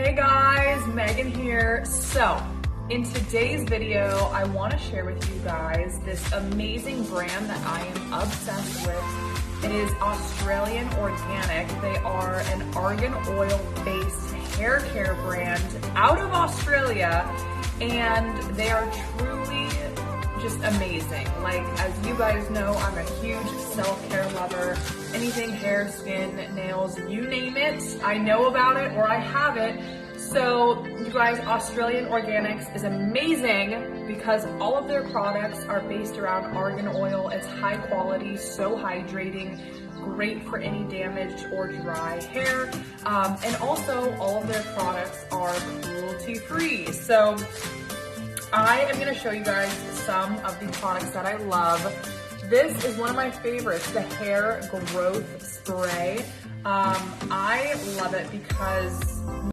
Hey guys, Megan here. So, in today's video, I want to share with you guys this amazing brand that I am obsessed with. It is Australian Organic. They are an argan oil based hair care brand out of Australia, and they are truly just amazing. Like, as you guys know, I'm a huge self-care lover. Anything hair, skin, nails, you name it, I know about it or I have it. So you guys, Australian Organics is amazing because all of their products are based around argan oil. It's high quality, so hydrating, great for any damaged or dry hair. And also all of their products are cruelty free. So I am gonna show you guys some of the products that I love. This is one of my favorites, the hair growth spray. I love it because